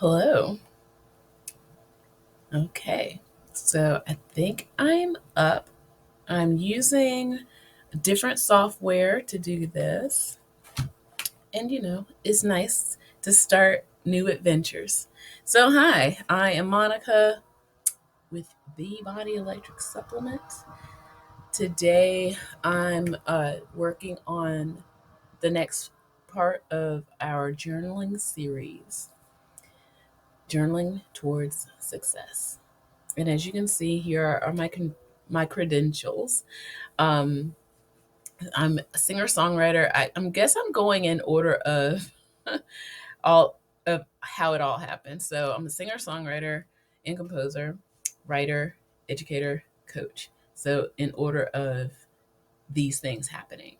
Hello. Okay. So I think I'm up. I'm using different software to do this. And it's nice to start new adventures. So, hi, I am Monica with The Body Electric Supplement. Today I'm working on the next part of our journaling series, Journaling Towards Success. And as you can see, here are my credentials. Um, I'm a singer songwriter. I guess I'm going in order of all of how it all happened. So I'm a singer songwriter and composer, writer, educator, coach. So in order of these things happening,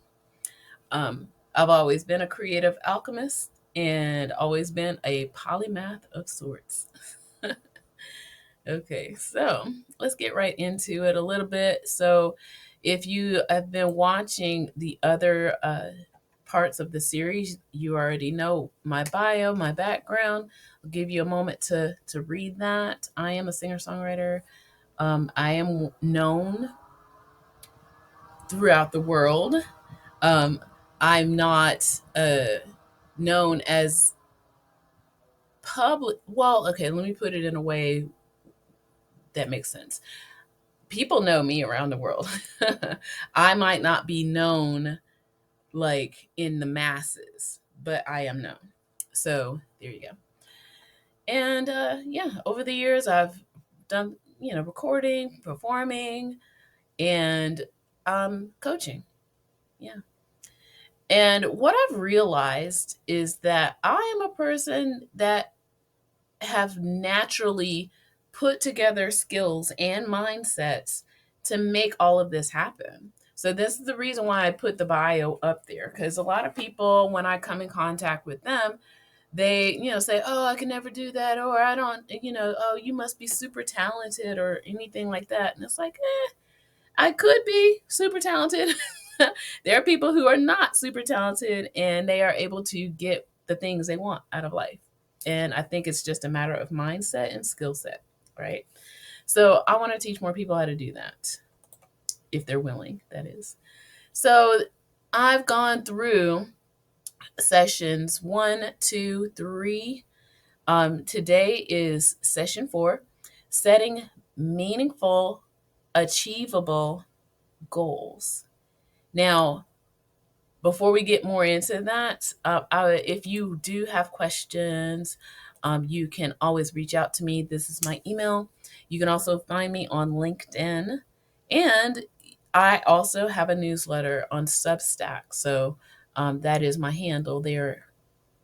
I've always been a creative alchemist and always been a polymath of sorts. Okay, so let's get right into it a little bit. So, if you have been watching the other parts of the series, you already know my bio, my background. I'll give you a moment to read that. I am a singer songwriter. I am known throughout the world. Um, I'm not known as public. Well, okay, let me put it in a way that makes sense. People know me around the world. I might not be known like in the masses, but I am known. So there you go. And yeah, over the years, I've done, recording, performing, and coaching. Yeah. And what I've realized is that I am a person that have naturally put together skills and mindsets to make all of this happen. So this is the reason why I put the bio up there, because a lot of people, when I come in contact with them, they say, oh, I can never do that, or I don't, oh, you must be super talented or anything like that. And it's like, I could be super talented. There are people who are not super talented and they are able to get the things they want out of life. And I think it's just a matter of mindset and skill set, right? So I want to teach more people how to do that, if they're willing, that is. So I've gone through sessions 1, 2, 3. Today is session 4, setting meaningful, achievable goals. Now, before we get more into that, if you do have questions, you can always reach out to me. This is my email. You can also find me on LinkedIn. And I also have a newsletter on Substack. So that is my handle there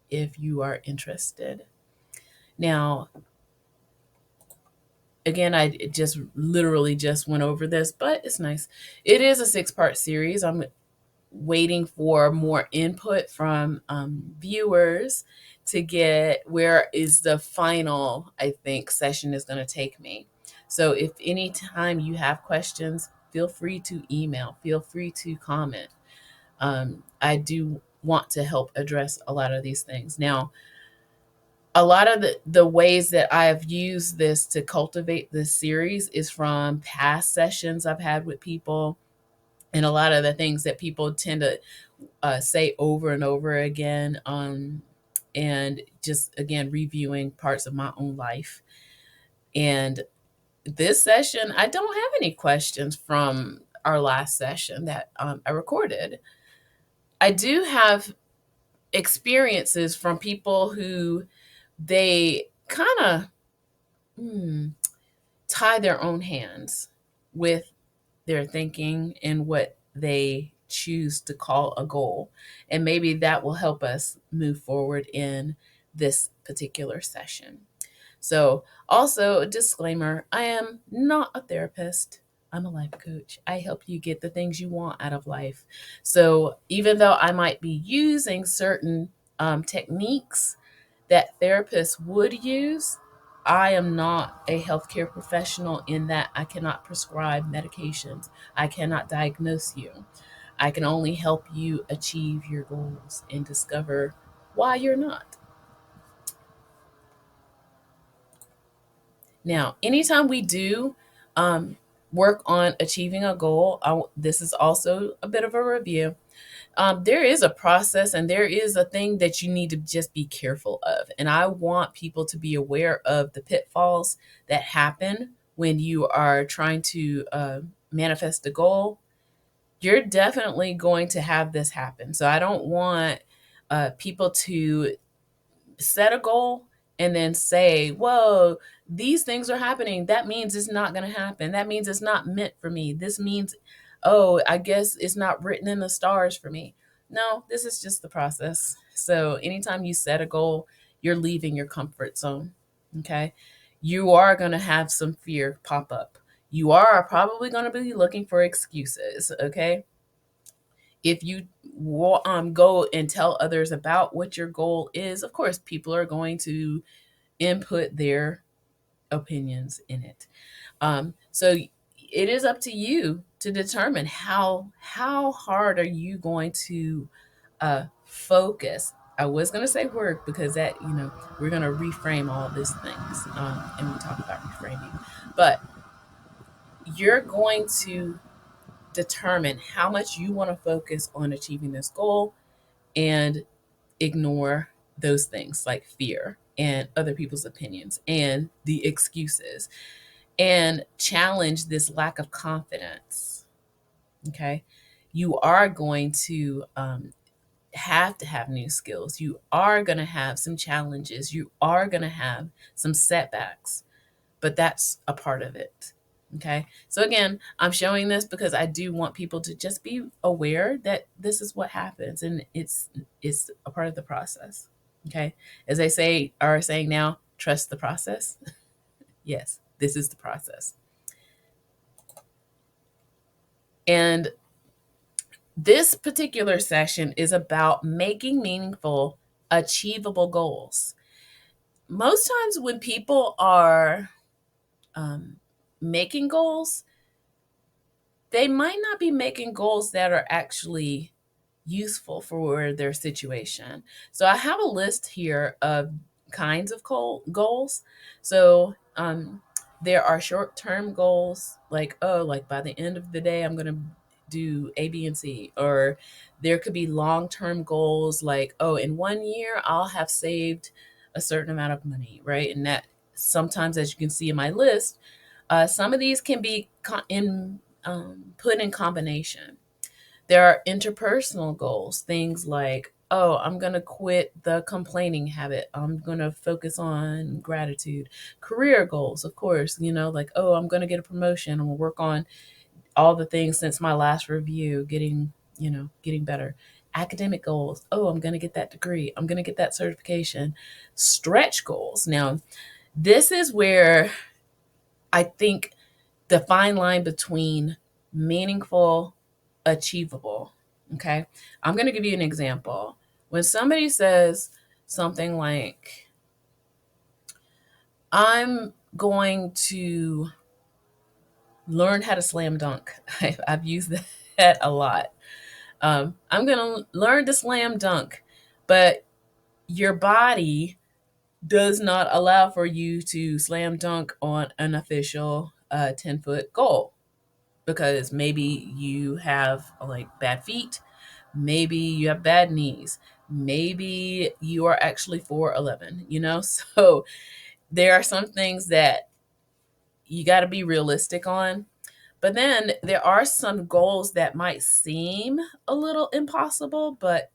if you are interested. Now, again, I just literally just went over this, but it's nice. It is a 6-part series. I'm waiting for more input from viewers to get where is the final, I think, session is going to take me. So if any time you have questions, feel free to email, feel free to comment. I do want to help address a lot of these things. Now, a lot of the ways that I've used this to cultivate this series is from past sessions I've had with people, and a lot of the things that people tend to say over and over again, and just again reviewing parts of my own life. And this session, I don't have any questions from our last session that I recorded. I do have experiences from people who they kind of tie their own hands with their thinking and what they choose to call a goal. And maybe that will help us move forward in this particular session. So, also a disclaimer, I am not a therapist. I'm a life coach. I help you get the things you want out of life. So, even though I might be using certain techniques that therapists would use, I am not a healthcare professional in that I cannot prescribe medications. I cannot diagnose you. I can only help you achieve your goals and discover why you're not. Now, anytime we do work on achieving a goal, this is also a bit of a review. There is a process and there is a thing that you need to just be careful of. And I want people to be aware of the pitfalls that happen when you are trying to manifest a goal. You're definitely going to have this happen. So I don't want people to set a goal and then say, whoa, these things are happening. That means it's not going to happen. That means it's not meant for me. This means, oh, I guess it's not written in the stars for me. No, this is just the process. So anytime you set a goal, you're leaving your comfort zone. Okay. You are going to have some fear pop up. You are probably going to be looking for excuses. Okay. If you go and tell others about what your goal is, of course, people are going to input their opinions in it. So it is up to you to determine how hard are you going to focus. I was going to say work because that, we're going to reframe all these things, and we talk about reframing, but you're going to determine how much you want to focus on achieving this goal and ignore those things like fear and other people's opinions and the excuses and challenge this lack of confidence. Okay. You are going to have new skills. You are going to have some challenges. You are going to have some setbacks, but that's a part of it. Okay. So again, I'm showing this because I do want people to just be aware that this is what happens and it's a part of the process. Okay. As they are saying now, trust the process. Yes, this is the process. And this particular session is about making meaningful, achievable goals. Most times when people are making goals, they might not be making goals that are actually useful for their situation. So I have a list here of kinds of goals. So there are short-term goals like, oh, like by the end of the day, I'm going to do A, B, and C. Or there could be long-term goals like, oh, in 1 year, I'll have saved a certain amount of money, right? And that sometimes, as you can see in my list, some of these can be put in combination. There are interpersonal goals, things like, oh, I'm going to quit the complaining habit. I'm going to focus on gratitude. Career goals, of course, like, oh, I'm going to get a promotion. I'm going to work on all the things since my last review, getting better. Academic goals. Oh, I'm going to get that degree. I'm going to get that certification. Stretch goals. Now, this is where I think the fine line between meaningful, achievable. Okay. I'm going to give you an example. When somebody says something like, I'm going to learn how to slam dunk, I've used that a lot. I'm going to learn to slam dunk, but your body does not allow for you to slam dunk on an official 10-foot goal because maybe you have like bad feet, maybe you have bad knees, maybe you are actually 4'11", So there are some things that you got to be realistic on. But then there are some goals that might seem a little impossible, but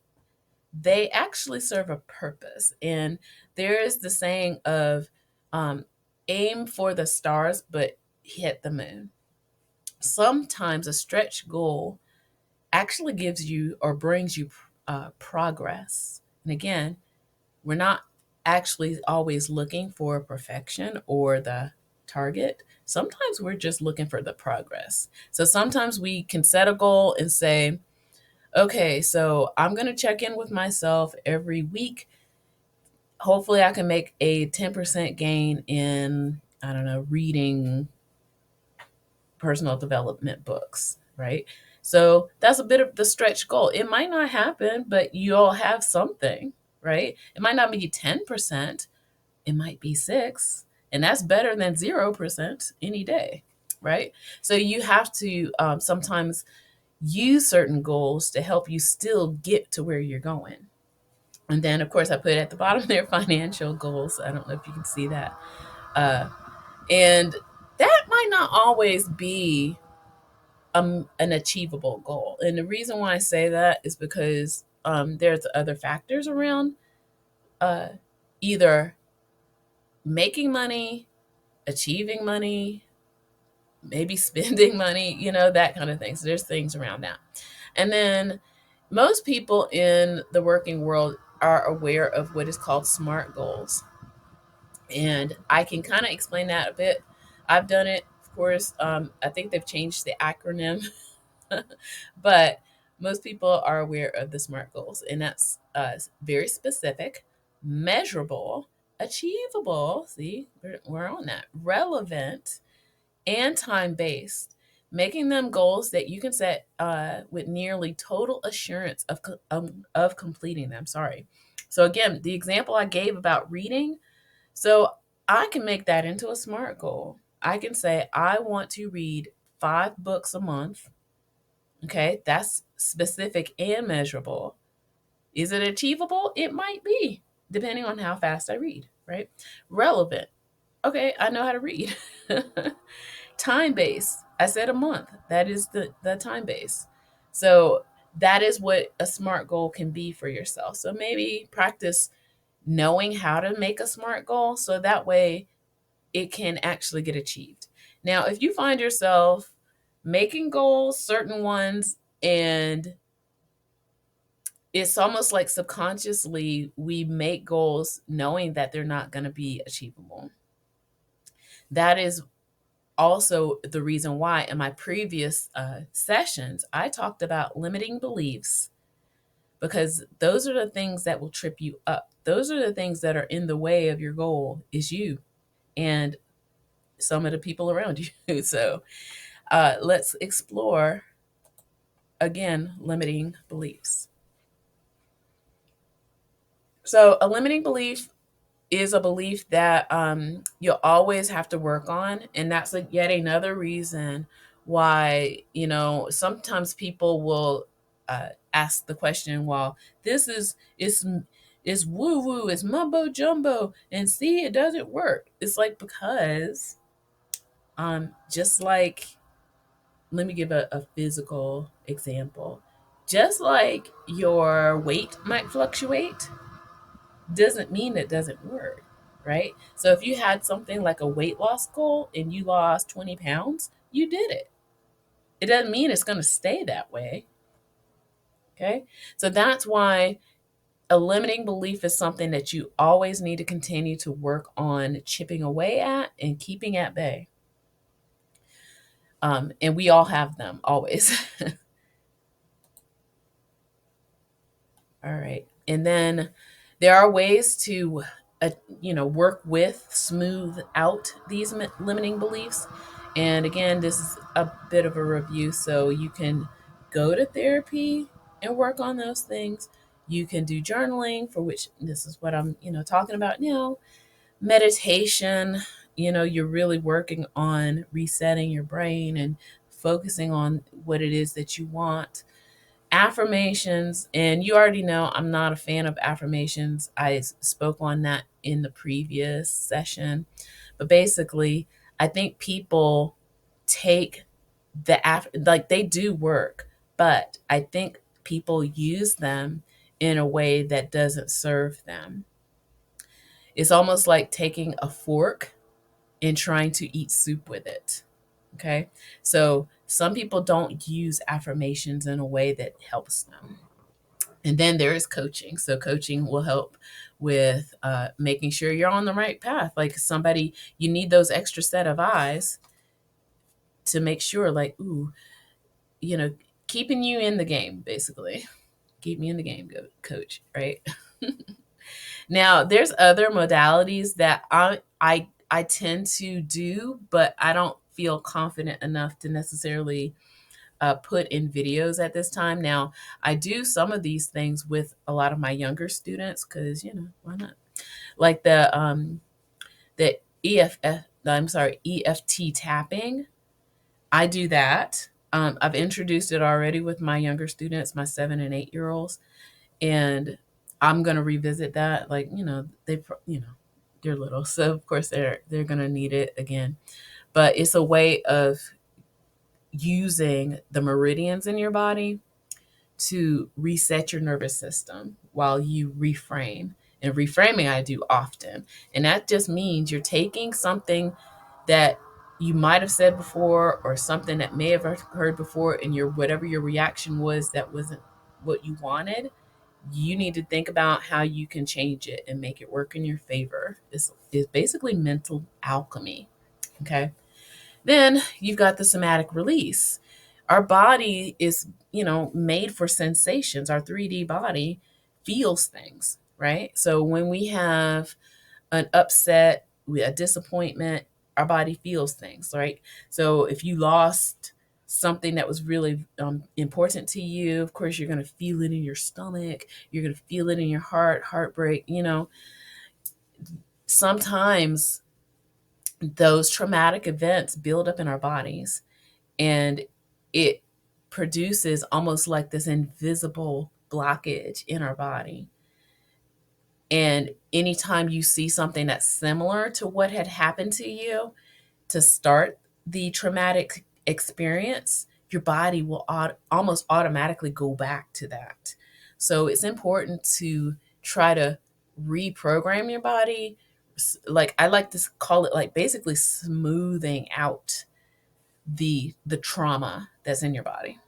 they actually serve a purpose. And there is the saying of aim for the stars, but hit the moon. Sometimes a stretch goal actually gives you or brings you progress. And again, we're not actually always looking for perfection or the target. Sometimes we're just looking for the progress. So sometimes we can set a goal and say, okay, so I'm going to check in with myself every week. Hopefully, I can make a 10% gain in, I don't know, reading personal development books, right? So that's a bit of the stretch goal. It might not happen, but you'll have something, right? It might not be 10%, it might be 6, And that's better than 0% any day, right? So you have to sometimes use certain goals to help you still get to where you're going. And then, of course, I put at the bottom there financial goals. I don't know if you can see that. Uh, and that might not always be an achievable goal. And the reason why I say that is because there's other factors around uh, either making money, achieving money, maybe spending money, that kind of thing. So there's things around that. And then most people in the working world are aware of what is called SMART goals. And I can kind of explain that a bit. I've done it, of course. I think they've changed the acronym, but most people are aware of the SMART goals. And that's very specific, measurable, achievable. See, we're on that. Relevant and time based, making them goals that you can set with nearly total assurance of completing them. Sorry. So, again, the example I gave about reading, so I can make that into a SMART goal. I can say, I want to read 5 books a month. Okay, that's specific and measurable. Is it achievable? It might be, depending on how fast I read, right? Relevant. Okay, I know how to read. Time base. I said a month. That is the time base. So that is what a SMART goal can be for yourself. So maybe practice knowing how to make a SMART goal so that way it can actually get achieved. Now, if you find yourself making goals, certain ones, and it's almost like subconsciously we make goals knowing that they're not going to be achievable. That is also the reason why in my previous sessions, I talked about limiting beliefs, because those are the things that will trip you up. Those are the things that are in the way of your goal is you and some of the people around you. So let's explore, again, limiting beliefs. So a limiting belief is a belief that you'll always have to work on. And that's yet another reason why, sometimes people will ask the question, well, this is woo woo, it's mumbo jumbo, and see, it doesn't work. It's like, because just like, let me give a physical example. Just like your weight might fluctuate, doesn't mean it doesn't work, right? So if you had something like a weight loss goal and you lost 20 pounds, you did it. It doesn't mean it's going to stay that way. Okay. So that's why a limiting belief is something that you always need to continue to work on chipping away at and keeping at bay. And we all have them always. All right. And then there are ways to, work with, smooth out these limiting beliefs. And again, this is a bit of a review. So you can go to therapy and work on those things. You can do journaling, for which this is what I'm, talking about now. Meditation, you're really working on resetting your brain and focusing on what it is that you want. Affirmations, and you already know I'm not a fan of affirmations. I spoke on that in the previous session. But basically, I think people take like, they do work, but I think people use them in a way that doesn't serve them. It's almost like taking a fork and trying to eat soup with it. Okay. So some people don't use affirmations in a way that helps them. And then there is coaching. So coaching will help with making sure you're on the right path. Like, somebody, you need those extra set of eyes to make sure, like, ooh, keeping you in the game, basically. Keep me in the game, coach, right? Now, there's other modalities that I tend to do, but I don't feel confident enough to necessarily put in videos at this time. Now, I do some of these things with a lot of my younger students because, why not? Like the EFT tapping. I do that. I've introduced it already with my younger students, my 7 and 8 year olds, and I'm gonna revisit that. Like, they're little, so of course they're gonna need it again. But it's a way of using the meridians in your body to reset your nervous system while you reframe. And reframing I do often. And that just means you're taking something that you might have said before or something that may have heard before, and your whatever your reaction was that wasn't what you wanted. You need to think about how you can change it and make it work in your favor. It's basically mental alchemy. Okay. Then you've got the somatic release. Our body is, made for sensations. Our 3D body feels things, right? So when we have an upset, a disappointment, our body feels things, right? So if you lost something that was really important to you, of course, you're going to feel it in your stomach. You're going to feel it in your heartbreak. Sometimes those traumatic events build up in our bodies, and it produces almost like this invisible blockage in our body. And anytime you see something that's similar to what had happened to you to start the traumatic experience, your body will almost automatically go back to that. So it's important to try to reprogram your body. Like, I like to call it, like, basically smoothing out the trauma that's in your body.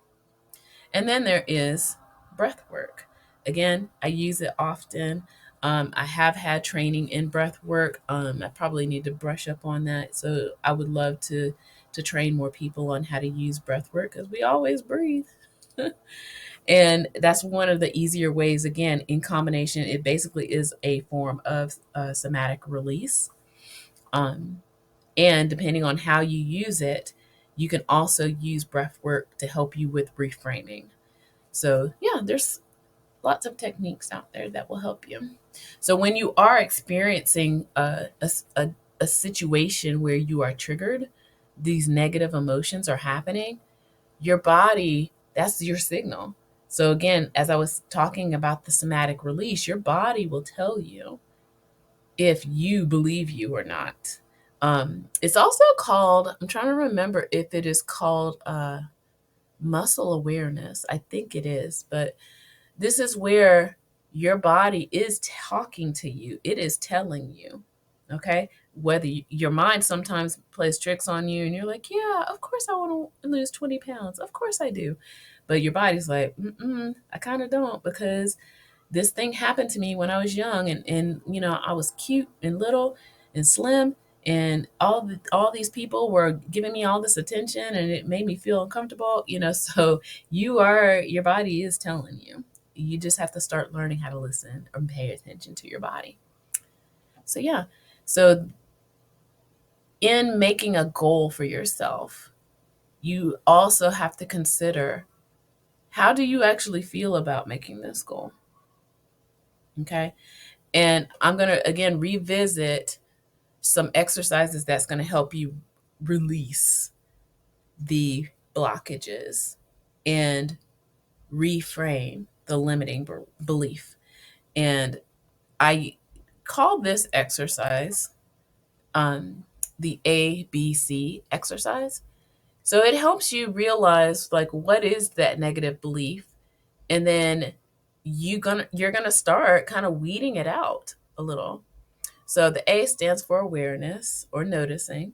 And then there is breath work. Again, I use it often. I have had training in breath work. I probably need to brush up on that. So I would love to train more people on how to use breath work, because we always breathe. And that's one of the easier ways. Again, in combination, it basically is a form of somatic release. Um, and depending on how you use it, you can also use breath work to help you with reframing. So, yeah, there's lots of techniques out there that will help you. So, when you are experiencing a situation where you are triggered, these negative emotions are happening, your body, that's your signal. So, again, as I was talking about the somatic release, your body will tell you if you believe you or not. It's also called, I'm trying to remember if it is called muscle awareness. I think it is, but this is where your body is talking to you. It is telling you, okay? Whether your mind sometimes plays tricks on you and you're like, yeah, of course I want to lose 20 pounds. Of course I do. But your body's like, I kind of don't, because this thing happened to me when I was young, and I was cute and little and slim, and all these people were giving me all this attention, and it made me feel uncomfortable, so your body is telling you. You just have to start learning how to listen and pay attention to your body. So yeah. So in making a goal for yourself, you also have to consider, how do you actually feel about making this goal? Okay. And I'm going to, again, revisit some exercises that's going to help you release the blockages and reframe the limiting belief. And I call this exercise the ABC exercise. So it helps you realize, like, what is that negative belief, and then you're gonna start kind of weeding it out a little. So the A stands for awareness or noticing.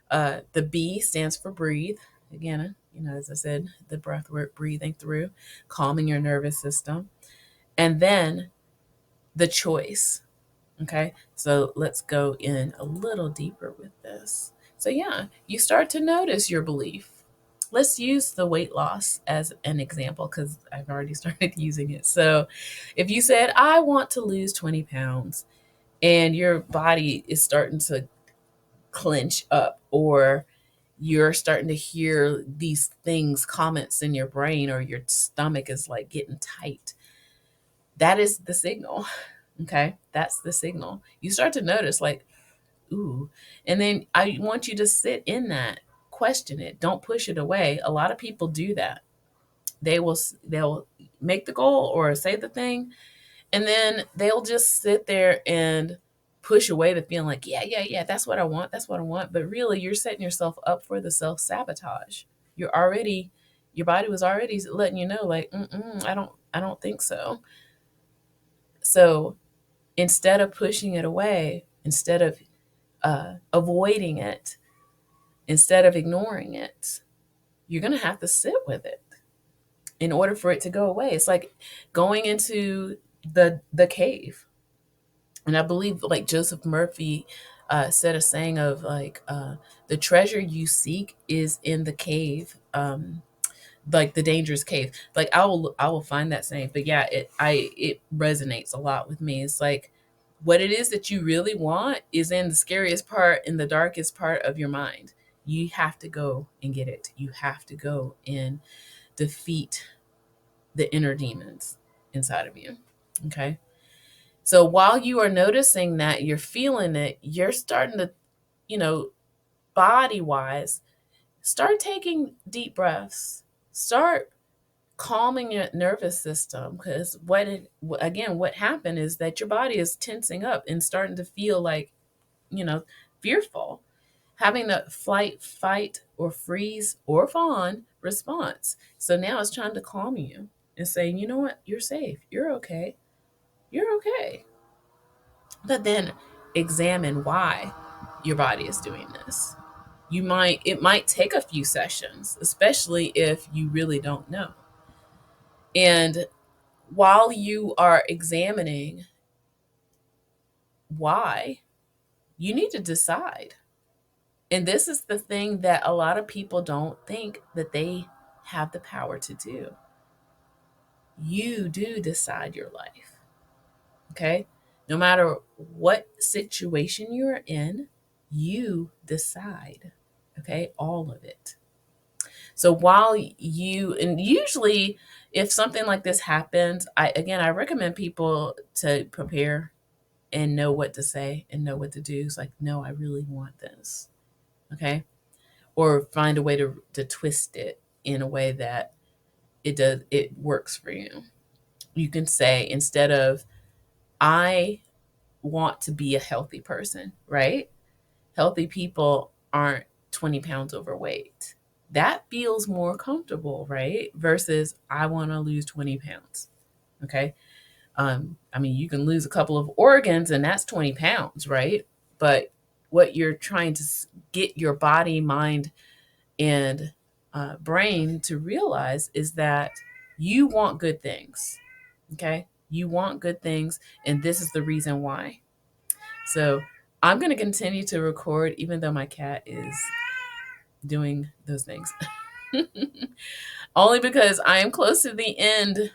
The B stands for breathe. Again, as I said, the breath work, breathing through, calming your nervous system. And then the choice. Okay, so let's go in a little deeper with this. So, yeah, you start to notice your belief. Let's use the weight loss as an example, because I've already started using it. So, if you said, I want to lose 20 pounds, and your body is starting to clench up, or you're starting to hear these things, comments in your brain, or your stomach is like getting tight, that is the signal. Okay, that's the signal. You start to notice, like, ooh. And then I want you to sit in that, question it, don't push it away. A lot of people do that. They'll make the goal or say the thing, and then they'll just sit there and push away the feeling like, yeah, yeah, yeah, that's what I want. That's what I want. But really, you're setting yourself up for the self sabotage. You're already, your body was already letting you know, like, I don't think so. So instead of pushing it away, instead of avoiding it, instead of ignoring it, you're going to have to sit with it in order for it to go away. It's like going into the cave. And I believe like Joseph Murphy said a saying of like the treasure you seek is in the cave, like the dangerous cave. Like I will find that saying. But yeah, it resonates a lot with me. It's like what it is that you really want is in the scariest part, in the darkest part of your mind. You have to go and get it. You have to go and defeat the inner demons inside of you. Okay. So while you are noticing that you're feeling it, you're starting to, you know, body wise, start taking deep breaths. Start calming your nervous system, because what happened is that your body is tensing up and starting to feel like, you know, fearful, having the flight, fight, or freeze or fawn response. So now it's trying to calm you and saying, you know what, you're safe, you're okay, you're okay. But then examine why your body is doing this. It might take a few sessions, especially if you really don't know. And while you are examining why, you need to decide. And this is the thing that a lot of people don't think that they have the power to do. You do decide your life. Okay? No matter what situation you're in, you decide. Okay? All of it. So while you, and usually if something like this happens, I recommend people to prepare and know what to say and know what to do. It's like, no, I really want this. Okay? Or find a way to twist it in a way that it works for you. You can say, instead of I want to be a healthy person, right? Healthy people aren't 20 pounds overweight. That feels more comfortable, right? Versus I want to lose 20 pounds. Okay. I mean, you can lose a couple of organs and that's 20 pounds, right? But what you're trying to get your body, mind, and brain to realize is that you want good things. Okay. You want good things. And this is the reason why. So I'm going to continue to record, even though my cat is doing those things. Only because I am close to the end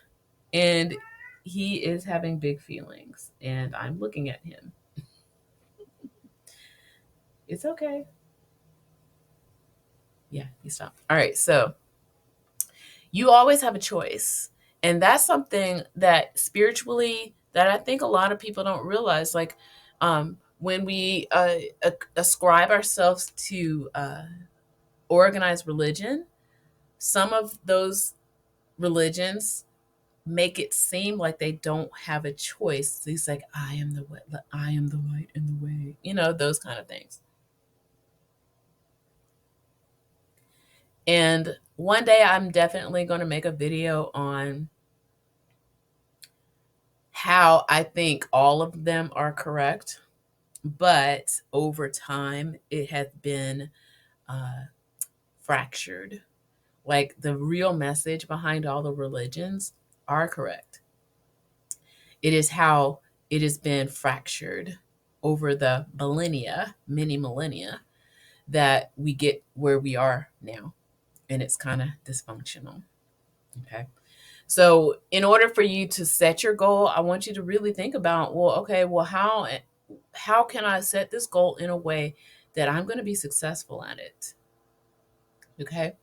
and he is having big feelings and I'm looking at him. It's okay. Yeah, he stopped. All right. So you always have a choice. And that's something that spiritually, that I think a lot of people don't realize. Like when we ascribe ourselves to organized religion, some of those religions make it seem like they don't have a choice. It's like, I am the light and the way, those kind of things. And one day I'm definitely going to make a video on how I think all of them are correct. But over time, it has been uh, fractured. Like the real message behind all the religions are correct. It is how it has been fractured over the millennia, many millennia, that we get where we are now. And it's kind of dysfunctional. Okay. So, in order for you to set your goal, I want you to really think about, well, okay, well, how can I set this goal in a way that I'm going to be successful at it? Okay?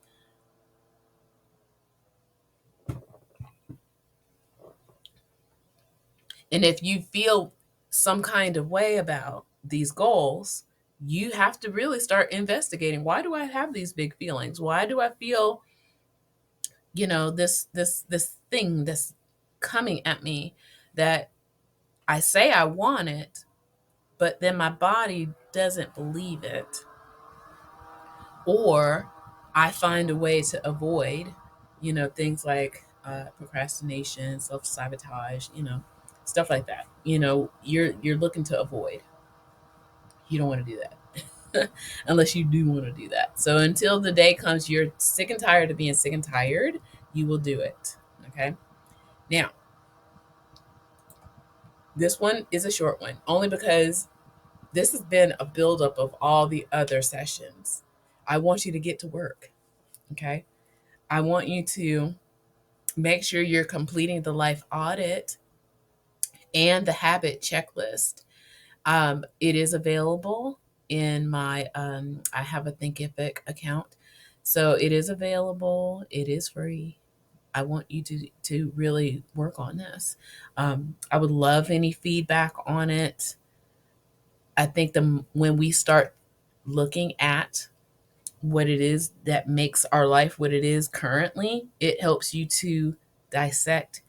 And if you feel some kind of way about these goals, you have to really start investigating, why do I have these big feelings? Why do I feel, this thing that's coming at me, that I say I want it, but then my body doesn't believe it, or I find a way to avoid, things like procrastination, self sabotage, stuff like that. You're looking to avoid. You don't want to do that unless you do want to do that. So until the day comes you're sick and tired of being sick and tired, you will do it. Okay. Now, this one is a short one only because this has been a buildup of all the other sessions. I want you to get to work. Okay. I want you to make sure you're completing the life audit and the habit checklist. It is available in my, I have a Thinkific account. So it is available. It is free. I want you to really work on this. I would love any feedback on it. I think when we start looking at what it is that makes our life what it is currently, it helps you to dissect,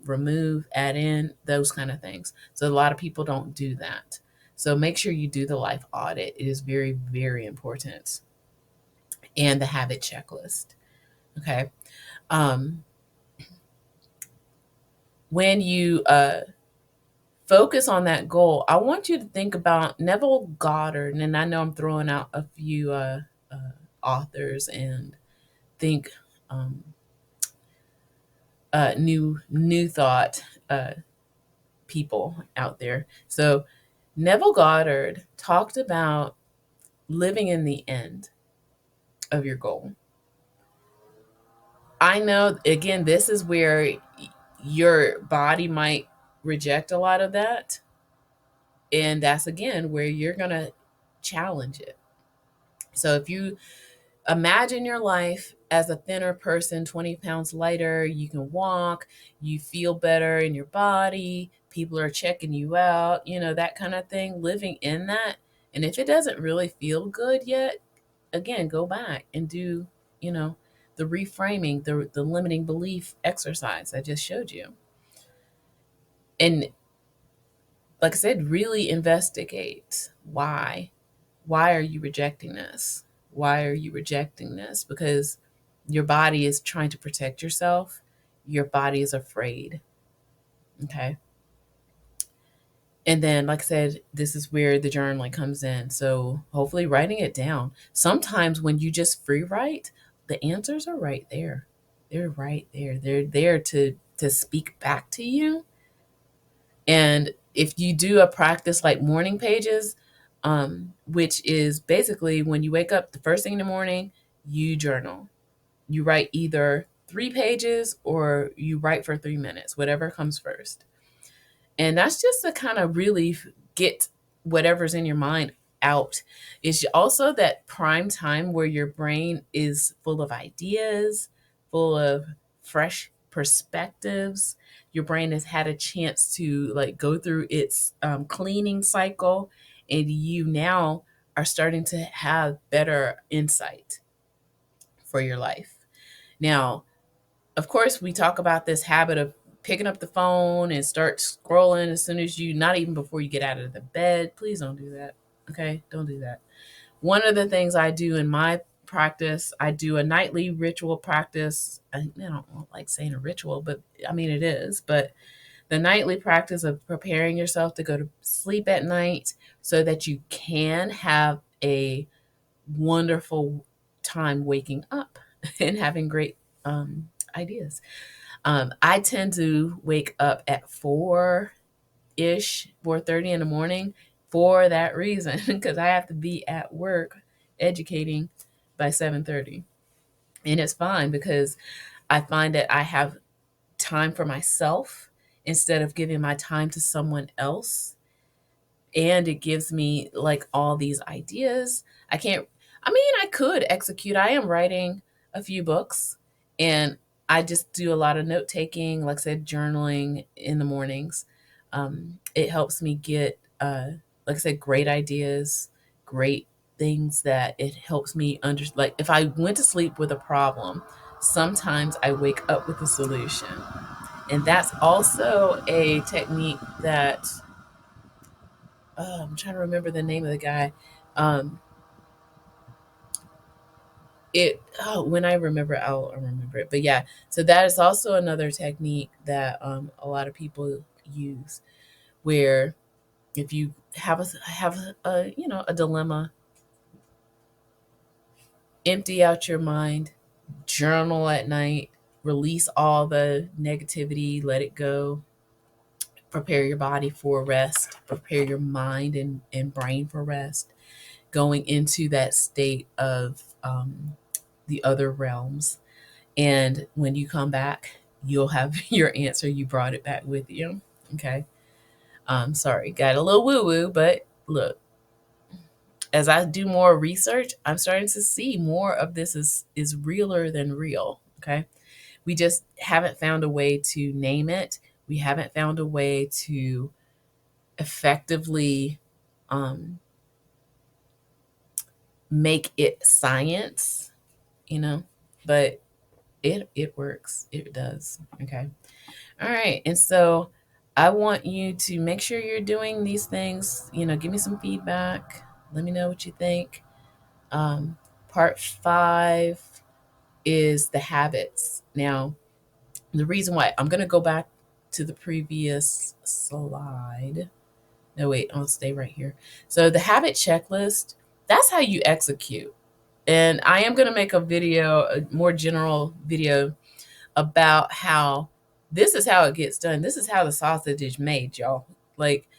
remove, add in, those kind of things. So a lot of people don't do that. So make sure you do the life audit. It is very, very important. And the habit checklist. Okay. Um, when you focus on that goal, I want you to think about Neville Goddard. And I know I'm throwing out a few authors and think um, new thought people out there. So Neville Goddard talked about living in the end of your goal. I know, again, this is where your body might reject a lot of that. And that's again where you're going to challenge it. So if you imagine your life as a thinner person, 20 pounds lighter, you can walk, you feel better in your body, people are checking you out, that kind of thing, living in that. And if it doesn't really feel good yet, again, go back and do, the reframing, the limiting belief exercise I just showed you. And like I said, really investigate why. Why are you rejecting this? Why are you rejecting this? Because your body is trying to protect yourself. Your body is afraid. Okay. And then, like I said, this is where the journaling comes in. So hopefully writing it down. Sometimes when you just free write, the answers are right there. They're right there. They're there to speak back to you. And if you do a practice like morning pages, which is basically when you wake up the first thing in the morning, you journal. You write either 3 pages or you write for 3 minutes, whatever comes first. And that's just to kind of really get whatever's in your mind out. It's also that prime time where your brain is full of ideas, full of fresh perspectives. Your brain has had a chance to like go through its cleaning cycle, and you now are starting to have better insight for your life. Now, of course, we talk about this habit of picking up the phone and start scrolling as soon as not even before you get out of the bed. Please don't do that. Okay? Don't do that. One of the things I do in my practice, I do a nightly ritual practice. I don't like saying a ritual, but I mean it is. But the nightly practice of preparing yourself to go to sleep at night so that you can have a wonderful time waking up and having great ideas. I tend to wake up at 4:30 in the morning for that reason, because I have to be at work educating by 7:30. And it's fine because I find that I have time for myself instead of giving my time to someone else. And it gives me like all these ideas. I could execute. I am writing a few books, and I just do a lot of note taking, like I said, journaling in the mornings. It helps me get, like I said, great ideas, great things that it helps me like if I went to sleep with a problem, sometimes I wake up with a solution. And that's also a technique that I'm trying to remember the name of the guy. Um, when I remember, I'll remember it. But yeah, so that is also another technique that a lot of people use, where if you have a a dilemma, empty out your mind, journal at night, release all the negativity, let it go, prepare your body for rest, prepare your mind and brain for rest, going into that state of the other realms. And when you come back, you'll have your answer. You brought it back with you. Okay. Sorry, got a little woo woo, but look, as I do more research, I'm starting to see more of this is realer than real. Okay. We just haven't found a way to name it. We haven't found a way to effectively um, make it science, you know, but it works. It does. Okay. All right. And so I want you to make sure you're doing these things. Give me some feedback. Let me know what you think. Um, Part 5 is the habits. Now, the reason why I'm going to go back to the previous slide. No, wait, I'll stay right here. So, the habit checklist, that's how you execute. And I am going to make a more general video about how this is how it gets done. This is how the sausage is made, y'all. Like,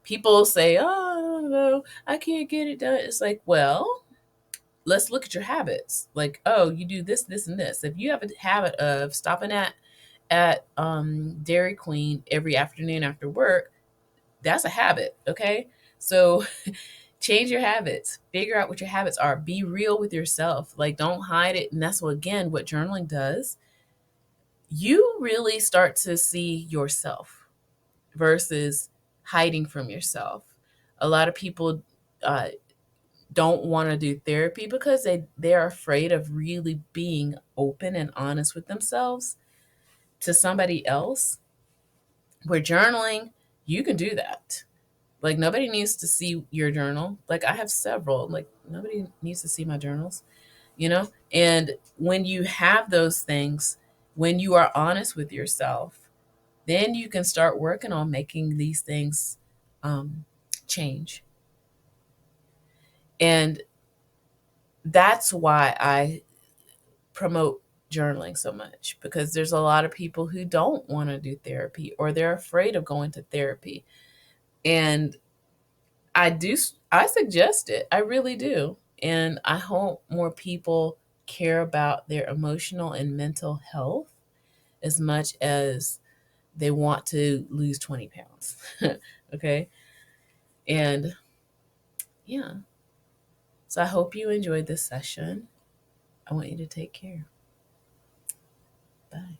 people say, oh, no, I can't get it done. It's like, well, let's look at your habits. Like, oh, you do this, this, and this. If you have a habit of stopping at Dairy Queen every afternoon after work, that's a habit. Okay, so change your habits. Figure out what your habits are. Be real with yourself. Like, don't hide it. And that's what journaling does. You really start to see yourself versus hiding from yourself. A lot of people uh, don't want to do therapy because they're afraid of really being open and honest with themselves to somebody else. Where journaling, you can do that. Like, nobody needs to see your journal. Like, I have several. Like, nobody needs to see my journals. And when you have those things, when you are honest with yourself, then you can start working on making these things change. And that's why I promote journaling so much, because there's a lot of people who don't want to do therapy, or they're afraid of going to therapy. And I suggest it. I really do. And I hope more people care about their emotional and mental health as much as they want to lose 20 pounds. Okay. And yeah. So I hope you enjoyed this session. I want you to take care. Bye.